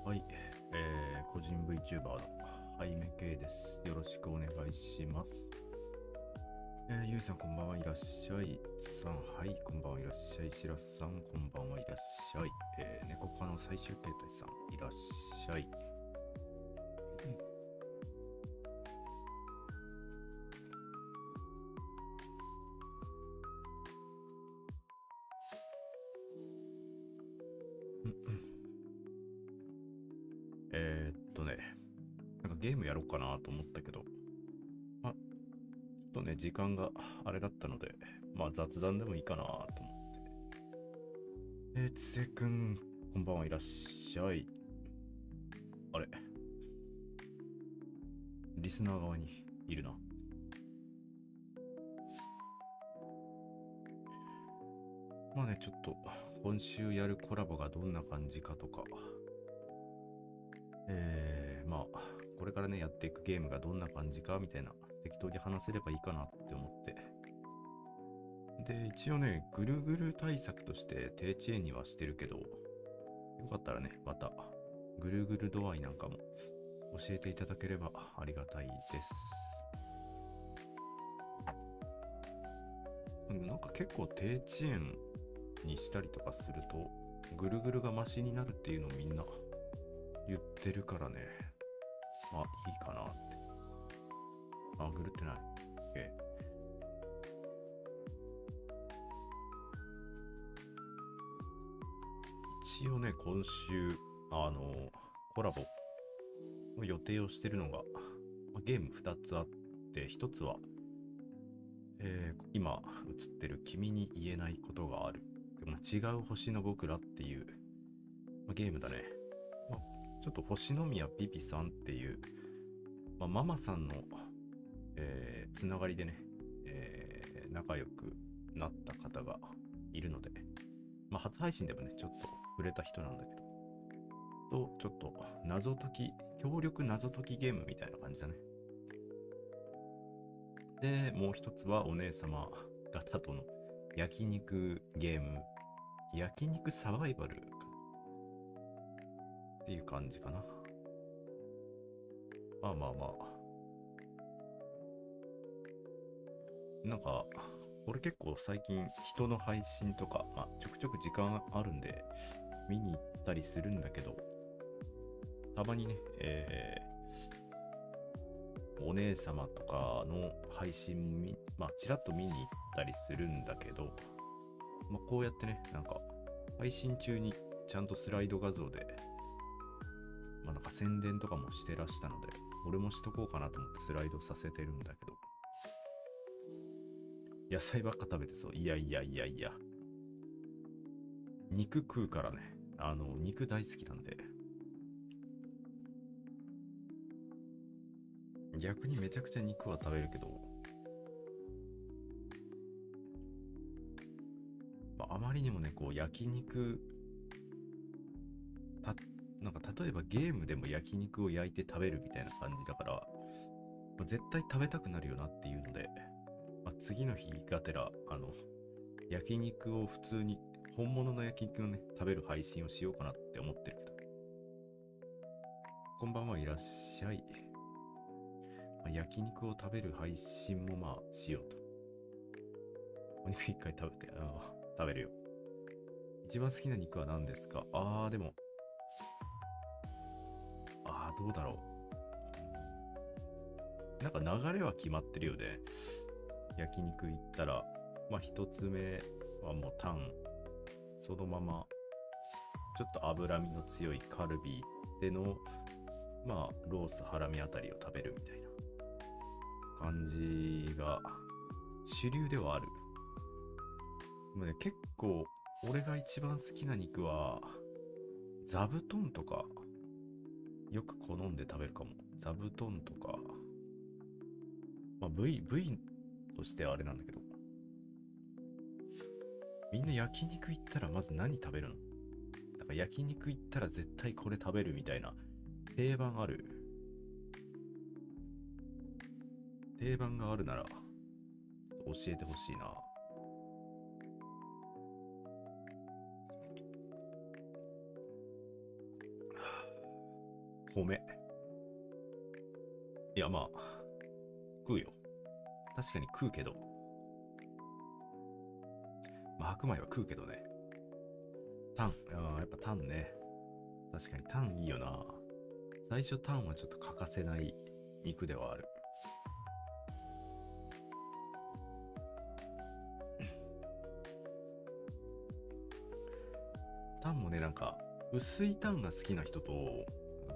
はい、個人 VTuber のハイメ系です。よろしくお願いします。ゆうさんこんばんはいらっしゃい。さん、はい、こんばんはいらっしゃい。しらさん、こんばんはいらっしゃい。猫科の最終形態さん、いらっしゃい。なんかゲームやろうかなと思ったけど、ちょっとね、時間があれだったので、雑談でもいいかなと思って。つせくん、こんばんはいらっしゃい。あれ、リスナー側にいるな。ちょっと今週やるコラボがどんな感じかとか、これからね、やっていくゲームがどんな感じかみたいな、適当に話せればいいかなって思って。で、一応ね、ぐるぐる対策として低遅延にはしてるけど、よかったらね、また、ぐるぐる度合いなんかも教えていただければありがたいです。なんか結構低遅延にしたりとかすると、ぐるぐるがマシになるっていうのをみんな言ってるからね。まあいいかなって。ぐるってない。一応ね、今週、コラボの予定をしてるのが、ゲーム2つあって、1つは、今映ってる君に言えないことがある。でも違う星の僕らっていう、ゲームだね。ちょっと星宮ビビさんっていう、ママさんの、つながりでね、仲良くなった方がいるので、初配信でもね、ちょっと触れた人なんだけど、ちょっと謎解き、協力謎解きゲームみたいな感じだね。で、もう一つはお姉様方との焼肉ゲーム、焼肉サバイバルかなっていう感じかな。なんか、俺結構最近人の配信とか、ちょくちょく時間あるんで見に行ったりするんだけど、たまにね、お姉様とかの配信ちらっと見に行ったりするんだけど、こうやってね、なんか配信中にちゃんとスライド画像で、なんか宣伝とかもしてらしたので、俺もしとこうかなと思ってスライドさせてるんだけど、野菜ばっか食べてそう。いや。肉食うからね。肉大好きなんで。逆にめちゃくちゃ肉は食べるけど、あまりにもね、こう焼肉、なんか例えばゲームでも焼肉を焼いて食べるみたいな感じだから、絶対食べたくなるよなっていうので、次の日がてら、焼肉を普通に、本物の焼肉をね、食べる配信をしようかなって思ってるけど。こんばんはいらっしゃい。焼肉を食べる配信もしようと。お肉一回食べて、食べるよ。一番好きな肉は何ですか？でも、どうだろう。なんか流れは決まってるよね。焼肉行ったら、一つ目はもうタン、そのまま、ちょっと脂身の強いカルビでの、ロース、ハラミあたりを食べるみたいな感じが主流ではある。でもね、結構、俺が一番好きな肉は、座布団とか、よく好んで食べるかも。座布団とか、部位としてはあれなんだけど、みんな焼肉行ったらまず何食べるの？なんか焼肉行ったら絶対これ食べるみたいな定番ある？定番があるなら教えてほしいな。米。いや、まあ、食うよ。確かに食うけど。まあ、白米は食うけどね。タン。やっぱタンね。確かにタンいいよな。最初タンはちょっと欠かせない肉ではある。タンもね、なんか、薄いタンが好きな人と、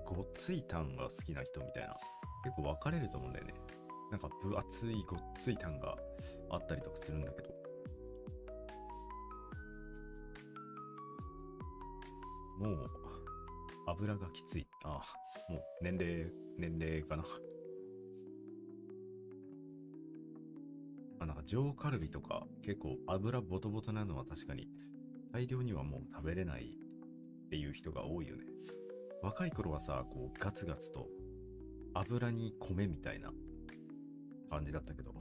ごっついタンが好きな人みたいな、結構分かれると思うんだよね。なんか分厚いごっついタンがあったりとかするんだけど、もう油がきつい。ああ、もう年齢かな。なんか上カルビとか結構油ボトボトなのは確かに大量にはもう食べれないっていう人が多いよね。若い頃はさ、こうガツガツと油に米みたいな感じだったけど、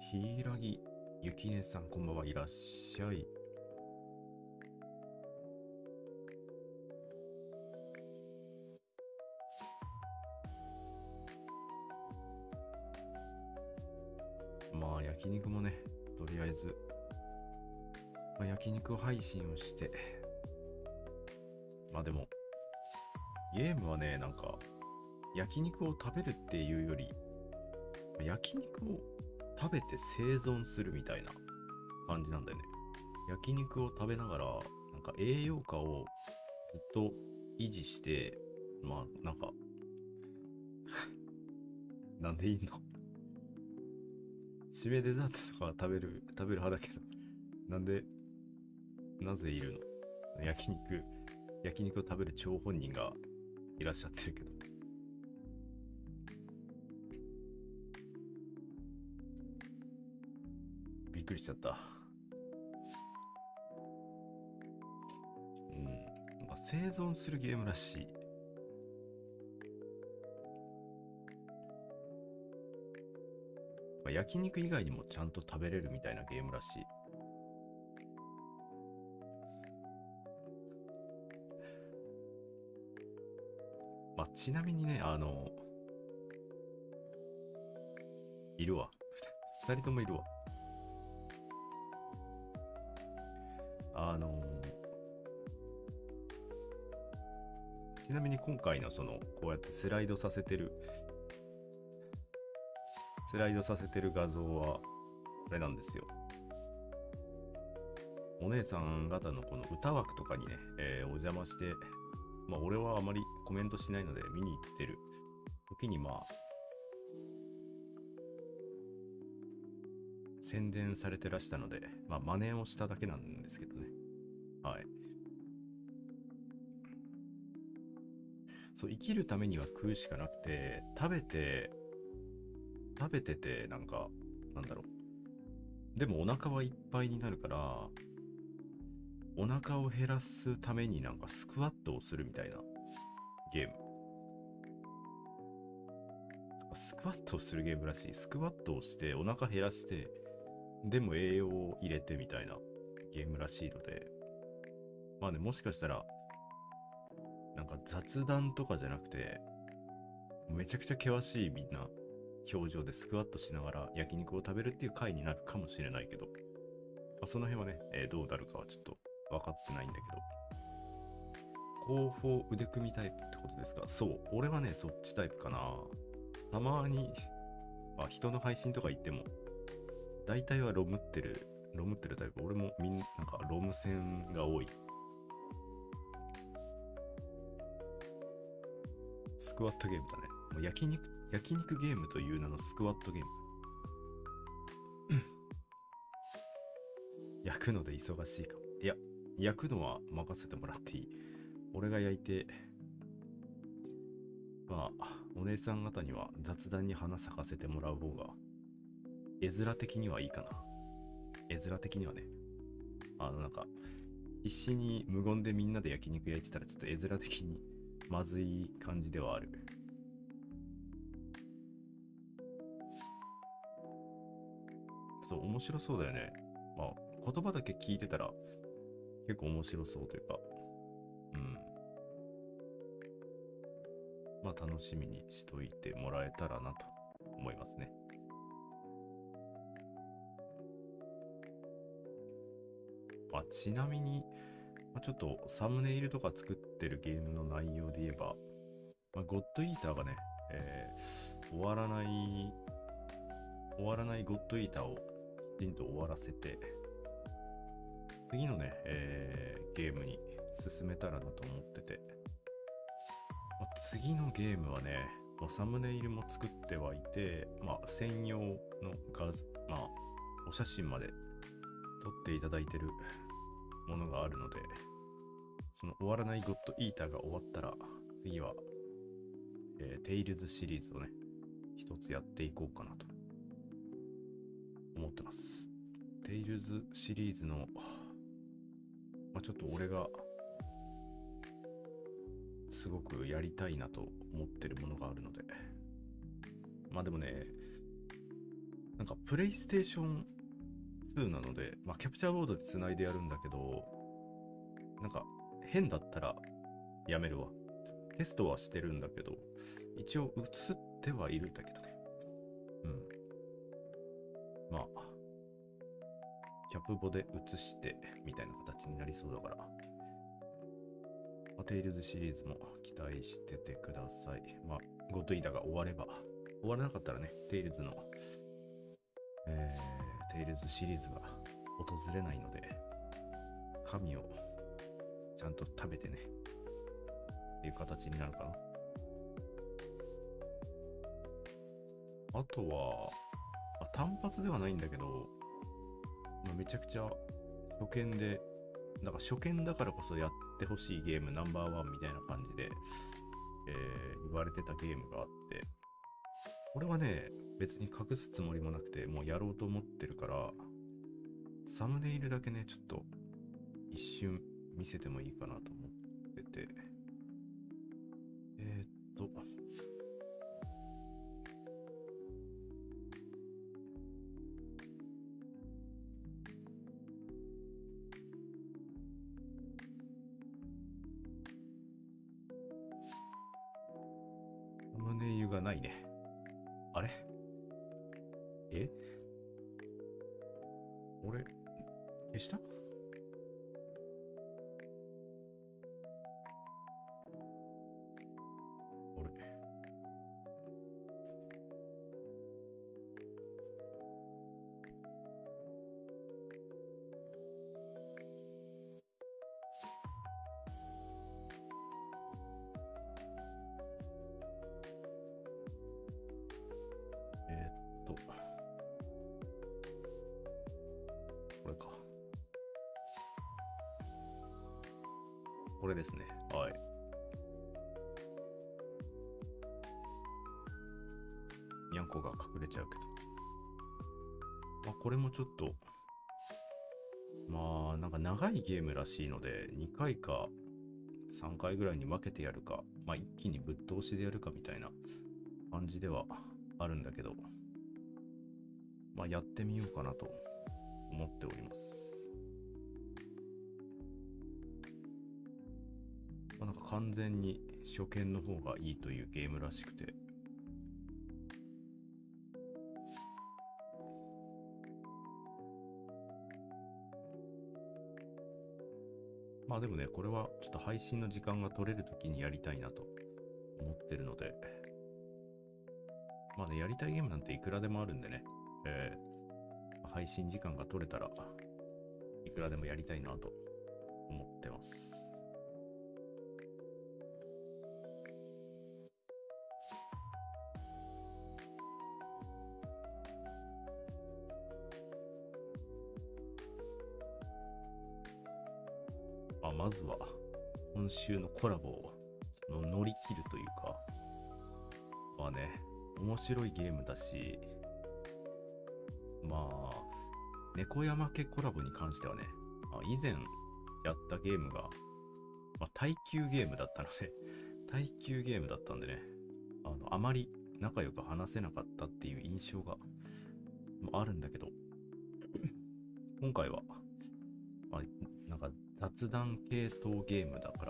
柊ゆきねさん、こんばんはいらっしゃい。まあ焼肉もね、とりあえず、まあ、焼肉配信をして、まあでもゲームはね、なんか焼肉を食べるっていうより、焼肉を食べて生存するみたいな感じなんだよね。焼肉を食べながら、なんか栄養価をずっと維持して、まあなんか、なんでいいの。締めデザートとか食べる派だけど、なんで、なぜいるの。焼肉を食べる張本人がいらっしゃってるけど。びっくりしちゃった。なんか生存するゲームらしい。まあ焼肉以外にもちゃんと食べれるみたいなゲームらしい。まあ、ちなみにね、いるわ。二人ともいるわ。ちなみに今回のこうやってスライドさせてる画像は、これなんですよ。お姉さん方のこの歌枠とかにね、お邪魔して、まあ俺はあまりコメントしないので見に行ってる時にまあ、宣伝されてらしたので、まあ真似をしただけなんですけどね。はい。そう、生きるためには食うしかなくて、食べてて、なんか、なんだろう。でもお腹はいっぱいになるから、お腹を減らすためになんかスクワットをするみたいなゲーム。スクワットをするゲームらしい。スクワットをしてお腹減らして、でも栄養を入れてみたいなゲームらしいので、まあね、もしかしたら、なんか雑談とかじゃなくて、めちゃくちゃ険しいみんな表情でスクワットしながら焼肉を食べるっていう回になるかもしれないけど、まあ、その辺はね、どうなるかはちょっと分かってないんだけど、後方腕組みタイプってことですか。そう、俺はね、そっちタイプかな。たまに、まあ、人の配信とか言っても、大体はロムってるタイプ。俺もなんかロム線が多い。スクワットゲームだね。もう焼肉ゲームという名のスクワットゲーム。焼くので忙しいかも。いや、焼くのは任せてもらっていい。俺が焼いて、まあ、お姉さん方には雑談に花咲かせてもらう方が、絵面的にはいいかな。絵面的にはね、なんか、必死に無言でみんなで焼肉焼いてたらちょっと絵面的にまずい感じではある。そう、面白そうだよね。まあ、言葉だけ聞いてたら結構面白そうというか、うん。まあ、楽しみにしといてもらえたらなと思いますね。まあ、ちなみに、ちょっとサムネイルとか作ってるゲームの内容で言えば、ゴッドイーターがね、終わらない、ゴッドイーターをきちんと終わらせて、次のね、ゲームに進めたらなと思ってて、次のゲームはね、もうサムネイルも作ってはいて、専用の画像、お写真まで撮っていただいてるものがあるので、その終わらないゴッドイーターが終わったら、次は、テイルズシリーズをね、一つやっていこうかなと思ってます。テイルズシリーズの、ちょっと俺がすごくやりたいなと思ってるものがあるので、でもね、なんかプレイステーション2なので、キャプチャーボードで繋いでやるんだけど、なんか変だったらやめるわ。テストはしてるんだけど、一応映ってはいるんだけどね。キャプボで映してみたいな形になりそうだから、テイルズシリーズも期待しててください。ゴッドイーターが終われば、終わらなかったらね、テイルズの、テイルズシリーズが訪れないので、神をちゃんと食べてね、っていう形になるかな。あとは、単発ではないんだけど、めちゃくちゃ初見で、だから初見だからこそやってほしいゲームナンバーワンみたいな感じで、言われてたゲームがあって、これはね、別に隠すつもりもなくて、もうやろうと思ってるから、サムネイルだけね、ちょっと一瞬見せてもいいかなと思ってて、サムネイルがないね。あれ俺、消した？これか。これですね。はい。にゃんこが隠れちゃうけど。これもちょっと、なんか長いゲームらしいので、2回か3回ぐらいに分けてやるか、一気にぶっ通しでやるかみたいな感じではあるんだけど、やってみようかなと思っております。なんか完全に初見の方がいいというゲームらしくて、でもね、これはちょっと配信の時間が取れるときにやりたいなと思ってるので、やりたいゲームなんていくらでもあるんでね、配信時間が取れたらいくらでもやりたいなと思ってます。まずは今週のコラボを乗り切るというか、面白いゲームだし、猫山家コラボに関してはね、以前やったゲームが、耐久ゲームだったので耐久ゲームだったんでね、あまり仲良く話せなかったっていう印象があるんだけど、今回は、なんか雑談系統ゲームだか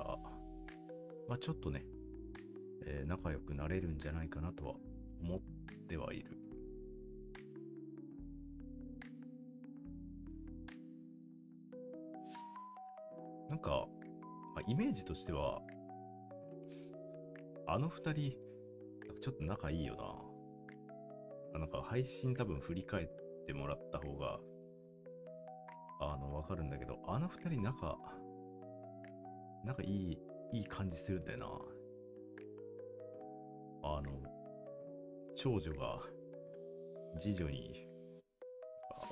ら、ちょっとね、仲良くなれるんじゃないかなとは思ってはいる。なんか、イメージとしては、あの二人、ちょっと仲いいよな。なんか配信多分振り返ってもらった方が、わかるんだけど、あの二人仲いい感じするんだよな。長女が次女に、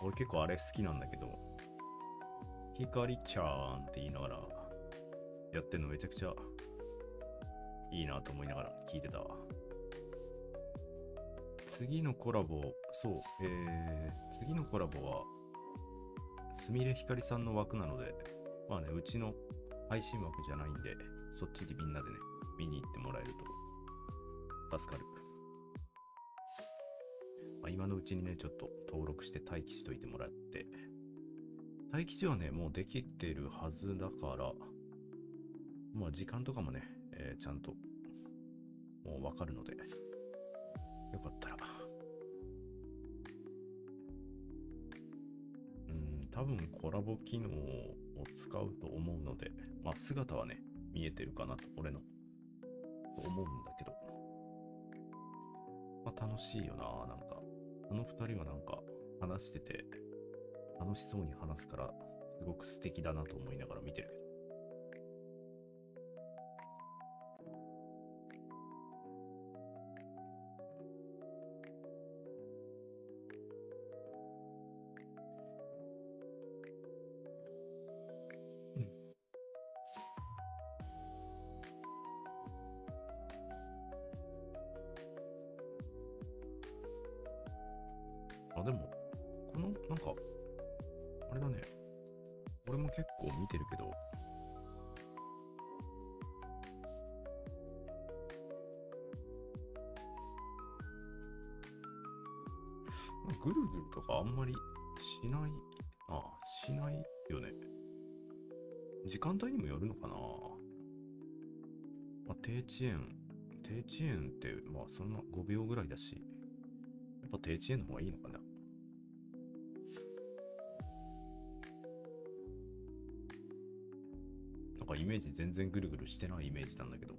俺結構あれ好きなんだけど、ひかりちゃんって言いながらやってんのめちゃくちゃいいなと思いながら聞いてたわ。次のコラボ、そう、次のコラボは、すみれひかりさんの枠なので、うちの配信枠じゃないんで、そっちでみんなでね、見に行ってもらえると助かる。今のうちにね、ちょっと登録して待機しといてもらって、待機時はね、もうできてるはずだから、時間とかもね、ちゃんともうわかるので、よかったら。多分コラボ機能を使うと思うので、姿はね、見えてるかなと、俺の、と思うんだけど。楽しいよな、なんか。この二人はなんか話してて、楽しそうに話すから、すごく素敵だなと思いながら見てるけど。でも、なんか、あれだね。俺も結構見てるけど、ぐるぐるとかあんまりしないよね。時間帯にもよるのかな。低遅延って、そんな5秒ぐらいだし、やっぱ低遅延の方がいいのかな。なんかイメージ全然ぐるぐるしてないイメージなんだけど。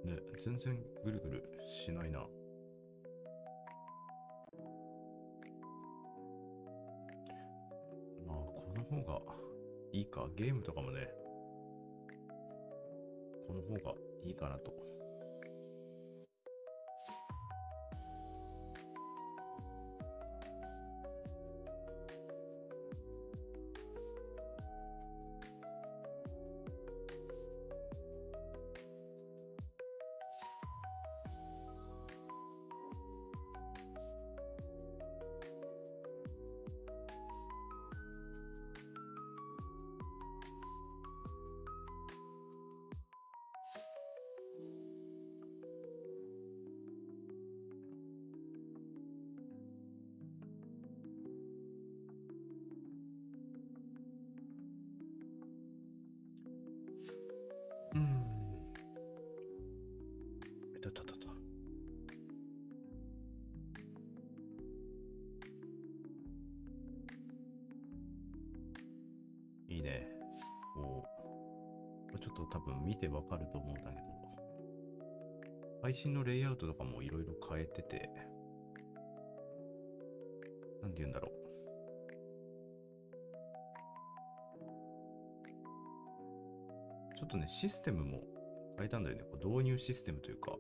ね、全然ぐるぐるしないな。この方がいいか。ゲームとかもね、この方がいいかなと。たたたた。いいね。こう、ちょっと多分見てわかると思うんだけど、配信のレイアウトとかもいろいろ変えてて、なんて言うんだろう。ちょっとね、システムも変えたんだよね。導入システムというか、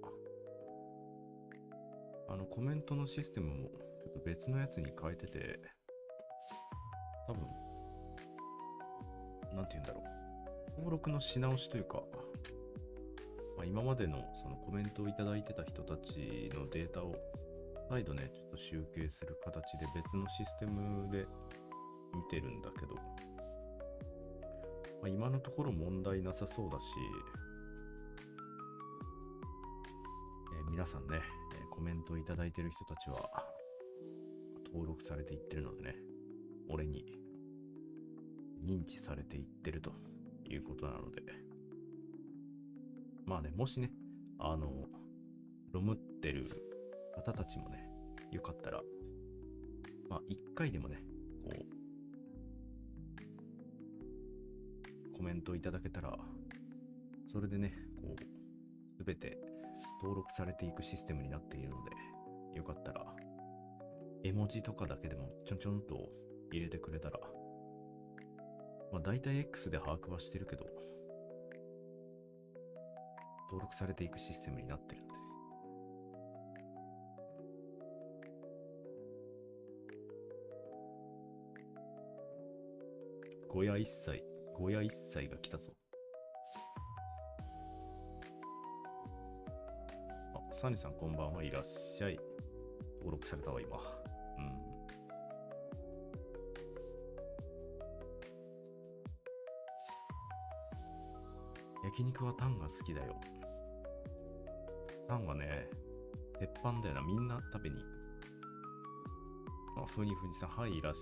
コメントのシステムもちょっと別のやつに変えてて、多分、なんて言うんだろう。登録のし直しというか、今までのそのコメントをいただいてた人たちのデータを再度ね、ちょっと集計する形で別のシステムで見てるんだけど、今のところ問題なさそうだし、皆さんね、コメントをいただいてる人たちは登録されていってるのでね、俺に認知されていってるということなので、まあね、もしね、ロムってる方たちもね、よかったら、一回でもね、こう、コメントいただけたら、それでね、こう、すべて登録されていくシステムになっているので、よかったら、絵文字とかだけでもちょんちょんと入れてくれたら、大体 X で把握はしてるけど、登録されていくシステムになってるんでね。ゴヤ一歳が来たぞ。サニさんこんばんはいらっしゃい。登録されたわ、今。焼肉はタンが好きだよ。タンはね、鉄板だよな。みんな食べに行く。ふにさん、はい、いらっし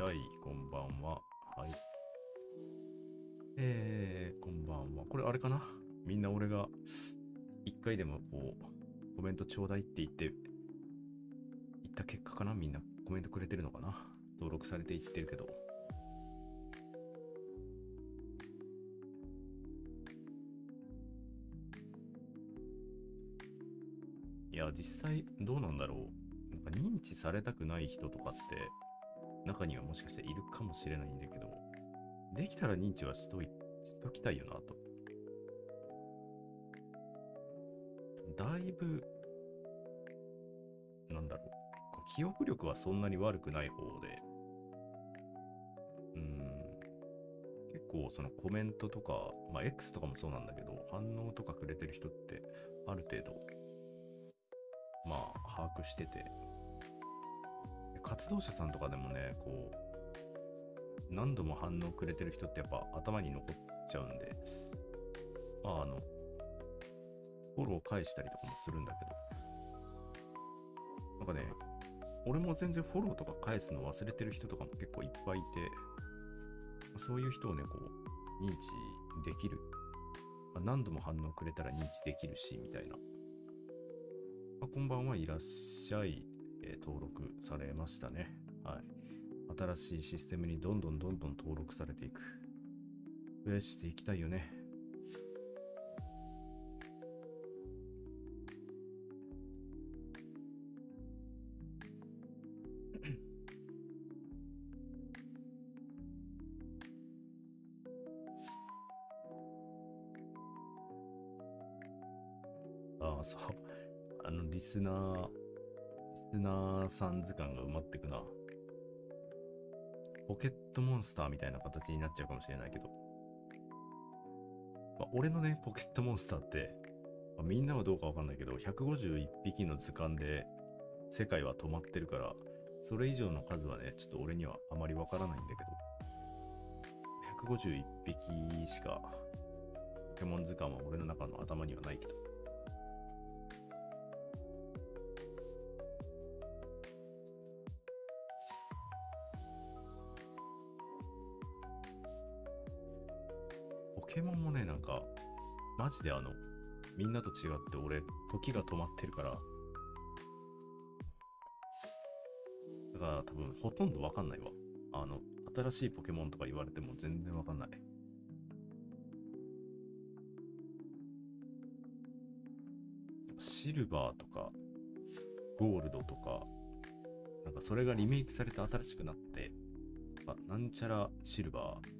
ゃい。こんばんは。はい。こんばんは。これあれかな？みんな俺が一回でもこう、コメントちょうだいって言った結果かな？みんなコメントくれてるのかな？登録されていってるけど。いや、実際どうなんだろう。なんか認知されたくない人とかって中にはもしかしているかもしれないんだけど、できたら認知はしときたいよなと。だいぶ、なんだろう。記憶力はそんなに悪くない方で、結構そのコメントとか、X とかもそうなんだけど、反応とかくれてる人ってある程度、把握してて、活動者さんとかでもね、こう、何度も反応くれてる人ってやっぱ頭に残っちゃうんで、フォロー返したりとかもするんだけど、なんかね、俺も全然フォローとか返すの忘れてる人とかも結構いっぱいいて、そういう人をね、こう、認知できる。何度も反応くれたら認知できるし、みたいな。こんばんはいらっしゃい。登録されましたね。はい。新しいシステムにどんどん登録されていく。増やしていきたいよね。そう。リスナーさん図鑑が埋まってくな。ポケットモンスターみたいな形になっちゃうかもしれないけど。俺のね、ポケットモンスターって、みんなはどうかわかんないけど、151匹の図鑑で世界は止まってるから、それ以上の数はね、ちょっと俺にはあまりわからないんだけど、151匹しかポケモン図鑑は俺の中の頭にはないけど。ポケモンもね、なんか、マジでみんなと違って俺、時が止まってるから、だから多分ほとんどわかんないわ。新しいポケモンとか言われても全然わかんない。シルバーとか、ゴールドとか、なんかそれがリメイクされて新しくなって、なんちゃらシルバー、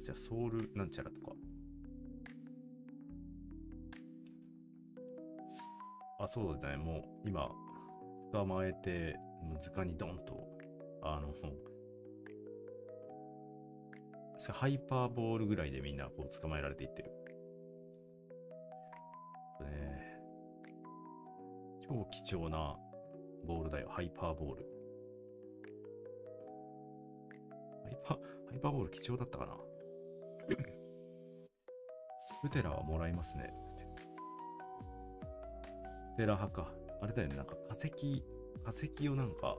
じゃソウルなんちゃらとか。そうだね、もう今、捕まえて、図鑑にドンと、ハイパーボールぐらいでみんなこう捕まえられていってる。ね、超貴重なボールだよ、ハイパーボール。ハイパーボール貴重だったかな。プテラはもらいますね。プテラ派か。あれだよね、なんか化石をなんか、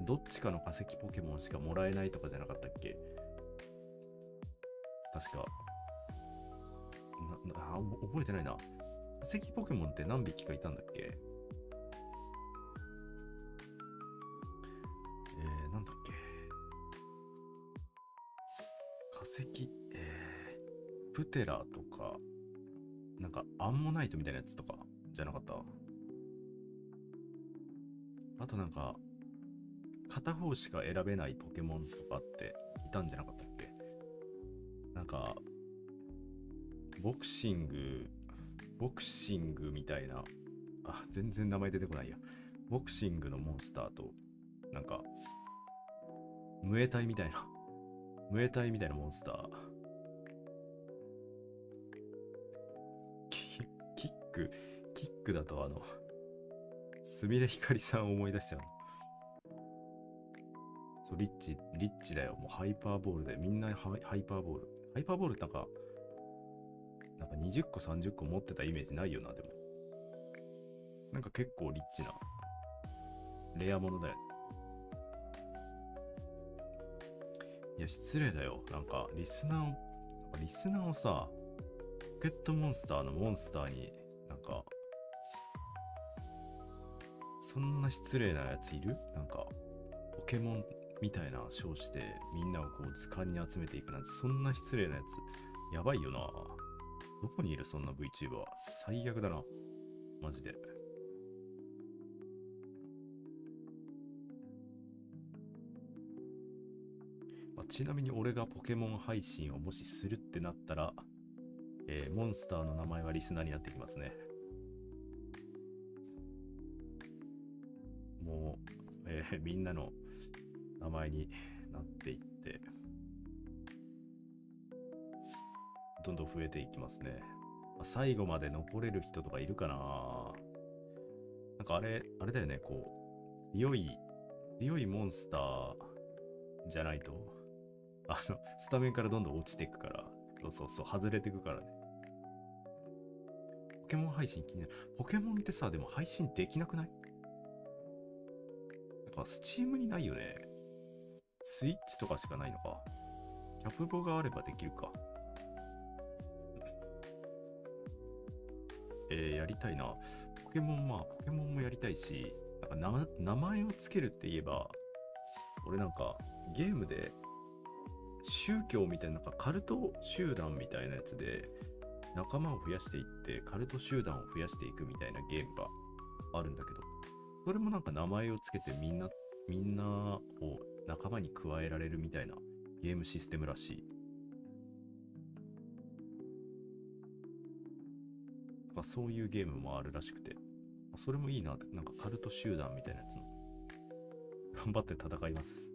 どっちかの化石ポケモンしかもらえないとかじゃなかったっけ。確か。覚えてないな。化石ポケモンって何匹かいたんだっけ。なんだっけ。化石、プテラとか、なんかアンモナイトみたいなやつとかじゃなかった。あとなんか、片方しか選べないポケモンとかっていたんじゃなかったっけ。なんか、ボクシングみたいな、全然名前出てこないや。ボクシングのモンスターと、なんか、ムエタイみたいなモンスター。キックだとすみれひかりさんを思い出しちゃう。そう、リッチだよ。もうハイパーボールで、みんなハイパーボール。ハイパーボールってなんか20個30個持ってたイメージないよな、でも。なんか結構リッチな、レアものだよね。いや、失礼だよ。なんか、リスナーをさ、ポケットモンスターのモンスターに、なんか、そんな失礼なやついる？なんか、ポケモンみたいな称して、みんなをこう図鑑に集めていくなんて、そんな失礼なやつ、やばいよな。どこにいるそんな VTuber は。最悪だな。マジで。ちなみに俺がポケモン配信をもしするってなったら、モンスターの名前はリスナーになってきますね。もう、みんなの名前になっていって、どんどん増えていきますね。最後まで残れる人とかいるかな。なんかあれだよね、こう、強いモンスターじゃないと、スタメンからどんどん落ちていくから、そう、外れていくからね。ポケモン配信気になる。ポケモンってさ、でも配信できなくない？なんか、スチームにないよね。スイッチとかしかないのか。キャプボがあればできるか。やりたいな。ポケモンもやりたいし、なんか名前をつけるって言えば、俺なんかゲームで宗教みたいな、なんかカルト集団みたいなやつで仲間を増やしていってカルト集団を増やしていくみたいなゲームがあるんだけど、それもなんか名前をつけてみんなを仲間に加えられるみたいなゲームシステムらしい。そういうゲームもあるらしくて、それもいいなって。なんかカルト集団みたいなやつの頑張って戦います。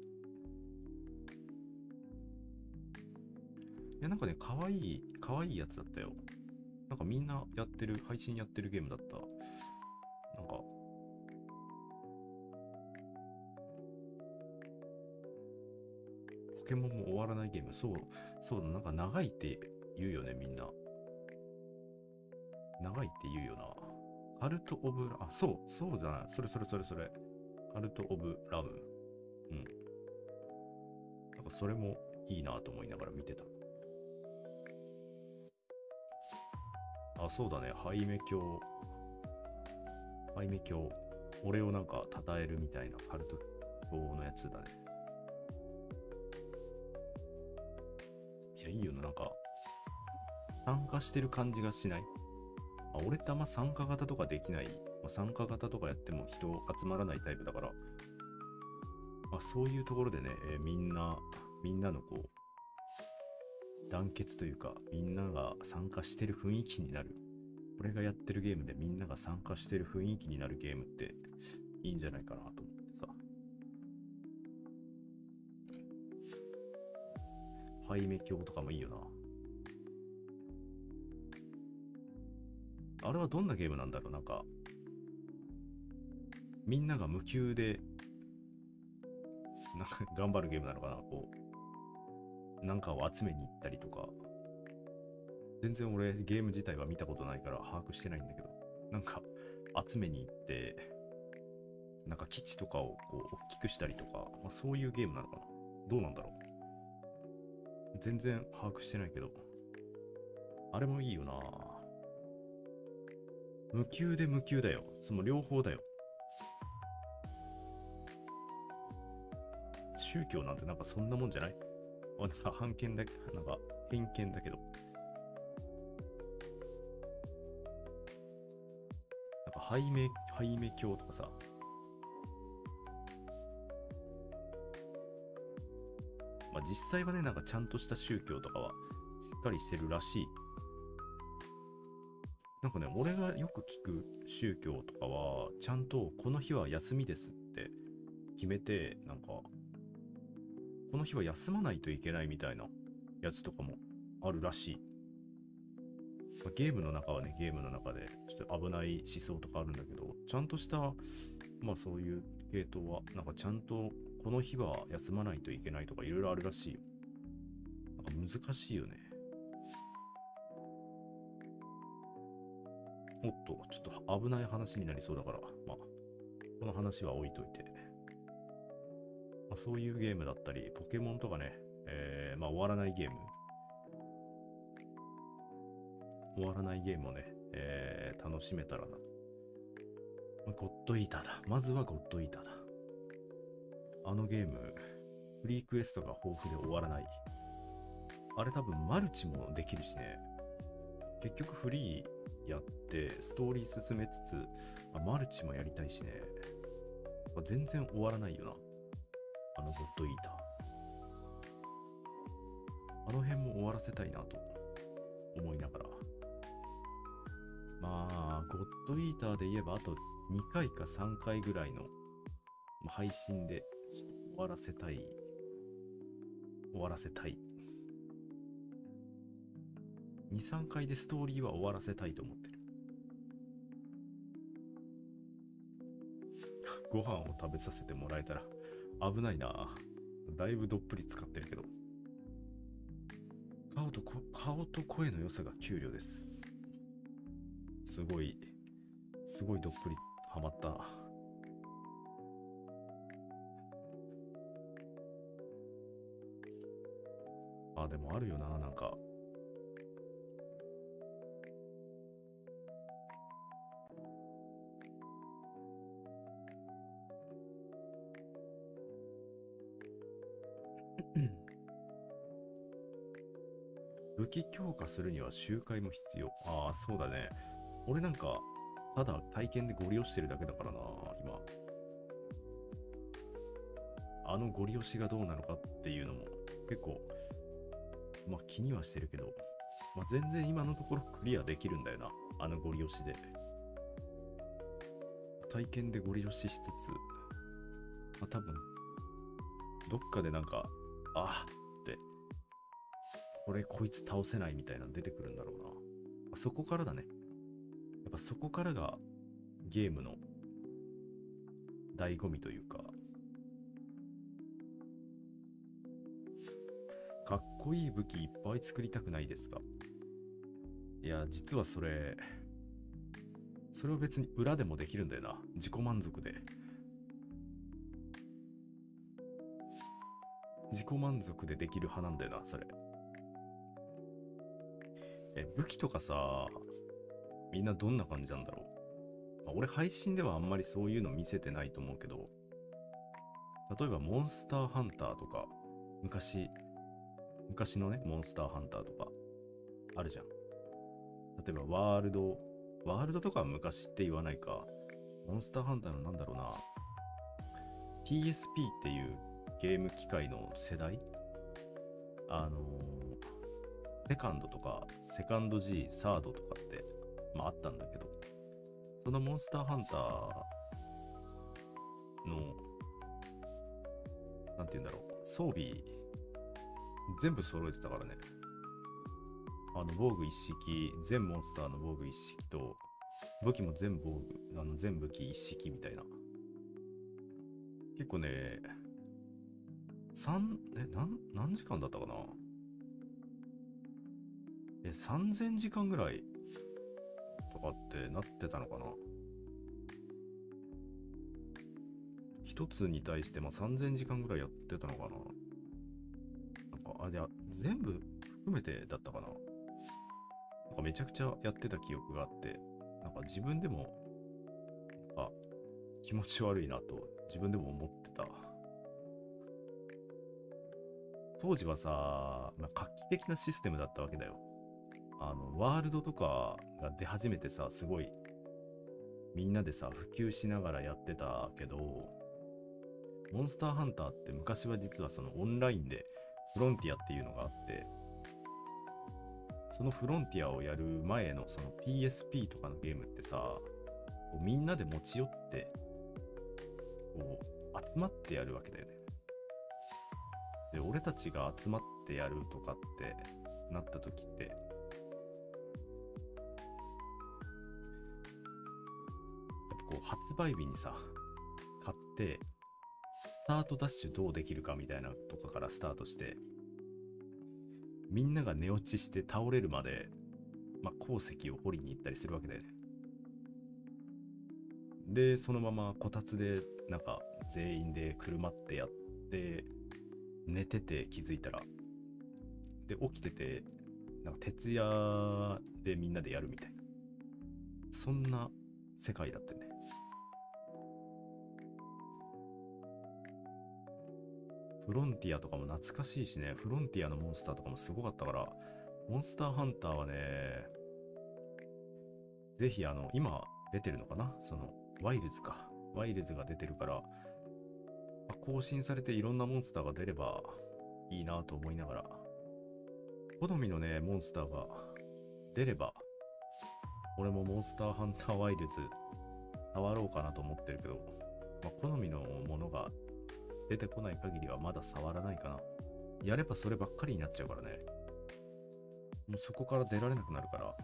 いや、なんかね、かわいいやつだったよ。なんかみんな配信やってるゲームだった。なんか、ポケモンも終わらないゲーム。そうだ、なんか長いって言うよね、みんな。長いって言うよな。カルト・オブ・そうじゃない。それ。カルト・オブ・ラム。うん。なんかそれもいいなと思いながら見てた。そうだね。ハイメ教。俺をなんか称えるみたいなカルト教のやつだね。いや、いいよな。なんか、参加してる感じがしない？俺ってあんま参加型とかできない。参加型とかやっても人集まらないタイプだから、そういうところでね、みんなのこう、団結というか、みんなが参加してる雰囲気になる。俺がやってるゲームでみんなが参加してる雰囲気になるゲームっていいんじゃないかなと思ってさ。ハイメ教とかもいいよな。あれはどんなゲームなんだろう。なんか、みんなが無給で、なんか頑張るゲームなのかな。こう、なんかを集めに行ったりとか。全然俺ゲーム自体は見たことないから把握してないんだけど、なんか集めに行って、なんか基地とかをこう大きくしたりとか、まあ、そういうゲームなのかな。どうなんだろう。全然把握してないけど、あれもいいよな。無給で無給だよ。その両方だよ。宗教なんてなんかそんなもんじゃない？なんか偏見だけ、なんか偏見だけど。なんかハイメ教とかさ、まあ実際はね、なんかちゃんとした宗教とかはしっかりしてるらしい。なんかね、俺がよく聞く宗教とかは、ちゃんとこの日は休みですって決めて、なんか、この日は休まないといけないみたいなやつとかもあるらしい。まあゲームの中はね、ゲームの中でちょっと危ない思想とかあるんだけど、ちゃんとした、まあそういう系統は、なんかちゃんとこの日は休まないといけないとかいろいろあるらしいよ。なんか難しいよね。おっと、ちょっと危ない話になりそうだから、まあ、この話は置いといて。まあ、そういうゲームだったり、ポケモンとかね、まあ終わらないゲーム。終わらないゲームをね、楽しめたらなと。まあゴッドイーターだ。まずはゴッドイーターだ。あのゲーム、フリークエストが豊富で終わらない。あれ多分マルチもできるしね。結局フリーやってストーリー進めつつ、マルチもやりたいしね。全然終わらないよな。あのゴッドイーター。あの辺も終わらせたいなと思いながら。まあ、ゴッドイーターで言えばあと2回か3回ぐらいの配信で終わらせたい。終わらせたい。2、3回でストーリーは終わらせたいと思ってる。ご飯を食べさせてもらえたら危ないな。だいぶどっぷり使ってるけど。顔と声の良さが給料です。すごいどっぷりハマった。でもあるよな、なんか。武器強化するには周回も必要。そうだね。俺なんか、ただ体験でゴリ押してるだけだからな、今。あのゴリ押しがどうなのかっていうのも結構、まあ気にはしてるけど、まあ全然今のところクリアできるんだよな。あのゴリ押しで。体験でゴリ押ししつつ、多分、どっかでなんか、って、こいつ倒せないみたいなの出てくるんだろうな。そこからだね。やっぱそこからがゲームの醍醐味というか、かっこいい武器いっぱい作りたくないですか？いや、実はそれは別に裏でもできるんだよな。自己満足で。自己満足でできる派なんだよな、それ。武器とかさ、みんなどんな感じなんだろう。俺配信ではあんまりそういうの見せてないと思うけど、例えばモンスターハンターとか、昔のね、モンスターハンターとか、あるじゃん。例えばワールドとかは昔って言わないか。モンスターハンターのなんだろうな。PSP っていうゲーム機械の世代セカンドとか、セカンド G、サードとかって、あったんだけど、そのモンスターハンターの、なんて言うんだろう、装備全部揃えてたからね。防具一式、全モンスターの防具一式と、武器も全防具、全武器一式みたいな。結構ね、何時間だったかな。3000時間ぐらいとかってなってたのかな。一つに対して3000時間ぐらいやってたのかな。なんか、じゃあ全部含めてだったかな。なんかめちゃくちゃやってた記憶があって、なんか自分でも、気持ち悪いなと自分でも思ってた。当時はさ、画期的なシステムだったわけだよ。ワールドとかが出始めてさ、すごいみんなでさ、普及しながらやってたけど、モンスターハンターって昔は実はそのオンラインでフロンティアっていうのがあって、そのフロンティアをやる前のその PSP とかのゲームってさ、こうみんなで持ち寄って、こう集まってやるわけだよね。で、俺たちが集まってやるとかってなった時って、こう発売日にさ、買ってスタートダッシュどうできるかみたいなとかからスタートして、みんなが寝落ちして倒れるまで、鉱石を掘りに行ったりするわけだよね。でそのままこたつでなんか全員でくるまってやって、寝てて気づいたら、で起きててなんか徹夜でみんなでやるみたいな、そんな世界だったよね。フロンティアとかも懐かしいしね。フロンティアのモンスターとかもすごかったから、モンスターハンターはね、ぜひ今出てるのかな、そのワイルズか、ワイルズが出てるから、更新されていろんなモンスターが出ればいいなと思いながら、好みのねモンスターが出れば俺もモンスターハンターワイルズ触ろうかなと思ってるけど、好みのものが出てこない限りはまだ触らないかな。やればそればっかりになっちゃうからね。もうそこから出られなくなるから。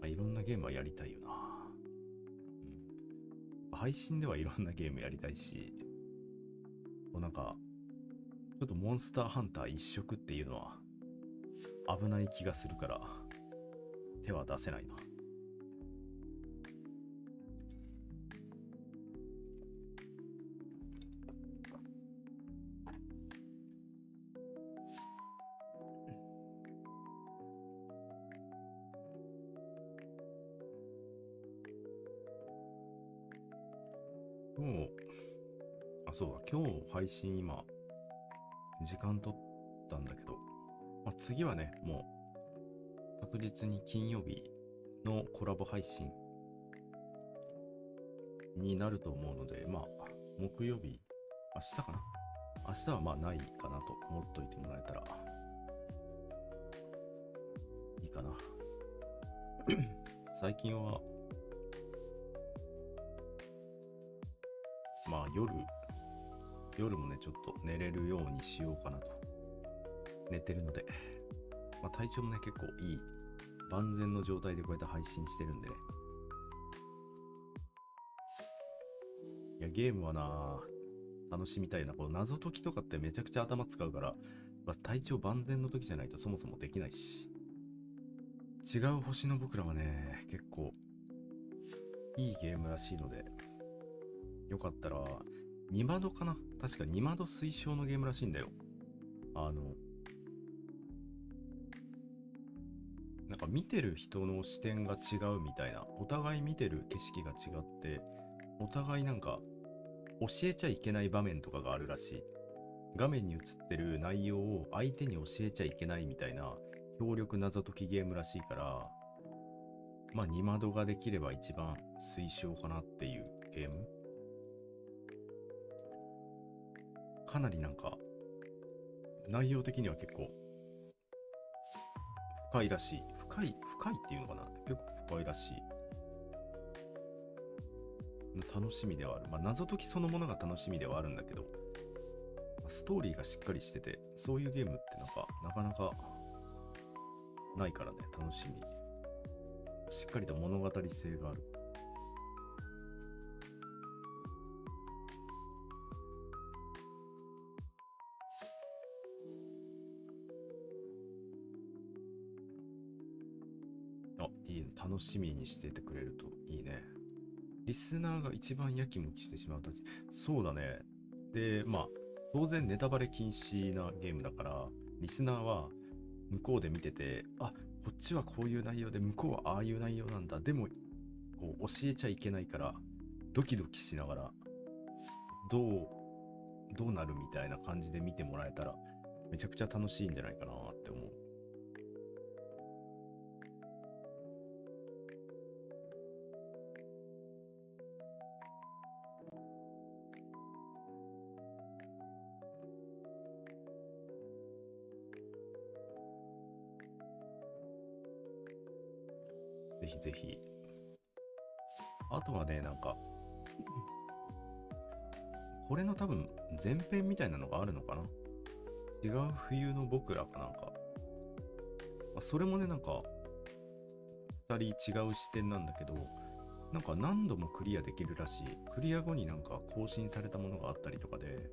いろんなゲームはやりたいよな。配信ではいろんなゲームやりたいし、なんかちょっとモンスターハンター一色っていうのは危ない気がするから手は出せないな。もうそうだ、今日配信今時間取ったんだけど、次はねもう確実に金曜日のコラボ配信になると思うので、木曜日、明日かな、明日はないかなと思っといてもらえたらいいかな。最近は夜もねちょっと寝れるようにしようかなと。寝てるので、体調もね結構いい万全の状態でこうやって配信してるんでね。いやゲームはな楽しみたいな。この謎解きとかってめちゃくちゃ頭使うから、体調万全の時じゃないとそもそもできないし。違う星の僕らはね結構いいゲームらしいので、よかったら2窓かな、確か2窓推奨のゲームらしいんだよ。なんか見てる人の視点が違うみたいな、お互い見てる景色が違って、お互いなんか教えちゃいけない場面とかがあるらしい。画面に映ってる内容を相手に教えちゃいけないみたいな協力謎解きゲームらしいから、2窓ができれば一番推奨かなっていうゲーム。かなりなんか内容的には結構深いらしい。深いっていうのかな。結構深いらしい。楽しみではある。まあ、謎解きそのものが楽しみではあるんだけど、ストーリーがしっかりしてて、そういうゲームってなかなかないからね、楽しみ。しっかりと物語性がある。あ、いいね。楽しみにしててくれるといいね。リスナーが一番やきもきしてしまうたち。そうだね。で、まあ、当然ネタバレ禁止なゲームだから、リスナーは向こうで見てて、あ、こっちはこういう内容で、向こうはああいう内容なんだ。でも、こう、教えちゃいけないから、ドキドキしながら、どうなるみたいな感じで見てもらえたら、めちゃくちゃ楽しいんじゃないかなって思う。ぜひぜひ。あとはね、これの多分前編みたいなのがあるのかな。違う冬の僕らかなんか。まあ、それもね、二人違う視点なんだけど、何度もクリアできるらしい。クリア後に更新されたものがあったりとかで、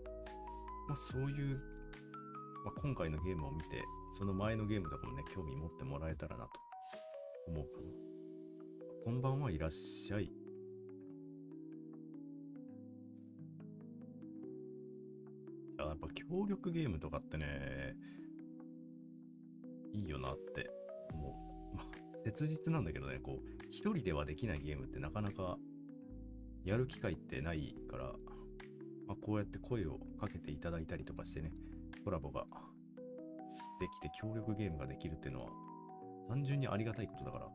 まあそういう、まあ、今回のゲームを見て、その前のゲームとかもね、興味持ってもらえたらなと思うかな。こんばんはいらっしゃい。やっぱ協力ゲームとかってね、いいよなって思う。まあ、切実なんだけどね、こう、一人ではできないゲームってなかなかやる機会ってないから、まあ、こうやって声をかけていただいたりとかしてね、コラボができて協力ゲームができるっていうのは単純にありがたいことだから、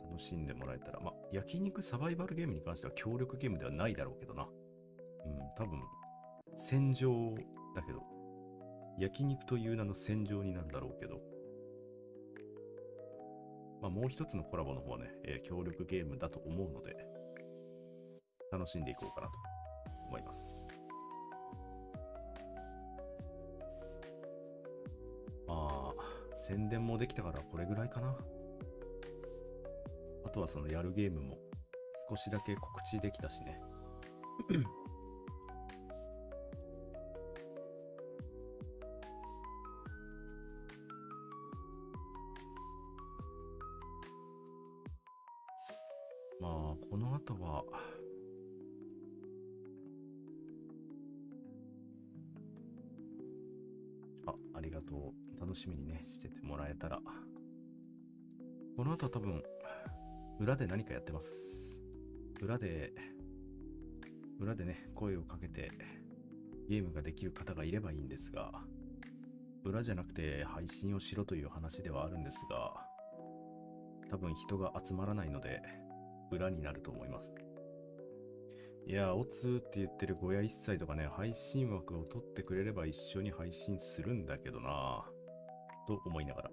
楽しんでもらえたら、まあ、焼肉サバイバルゲームに関しては協力ゲームではないだろうけどな。うん、多分、戦場だけど、焼肉という名の戦場になるだろうけど、まあ、もう一つのコラボの方はね、協力ゲームだと思うので、楽しんでいこうかなと思います。まあ、宣伝もできたからこれぐらいかな。あとはそのやるゲームも少しだけ告知できたしね。まあ、この後は、ありがとう。楽しみにね、しててもらえたら。この後は多分、裏で何かやってます。裏でね、声をかけて、ゲームができる方がいればいいんですが、裏じゃなくて配信をしろという話ではあるんですが、多分人が集まらないので、裏になると思います。いや、オツって言ってるゴヤ一切とかね、配信枠を取ってくれれば一緒に配信するんだけどなぁ、と思いながら。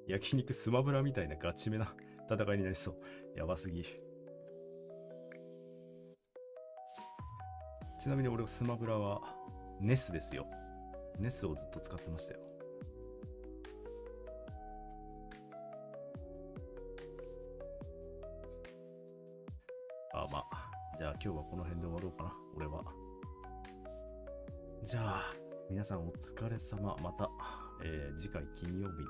焼肉スマブラみたいなガチめな戦いになりそう。やばすぎ。ちなみに俺スマブラはネスですよ。ネスをずっと使ってましたよ。まあ、じゃあ今日はこの辺で終わろうかな、俺は。じゃあ、皆さんお疲れ様。また、次回金曜日の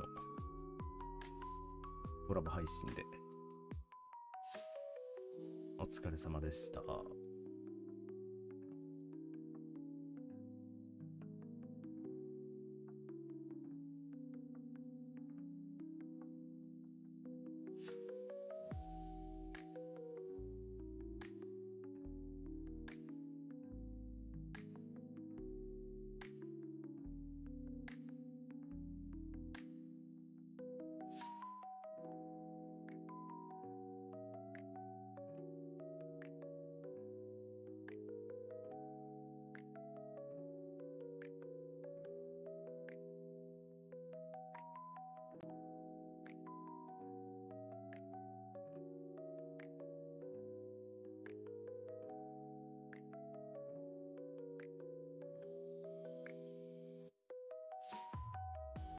コラボ配信でお疲れ様でした。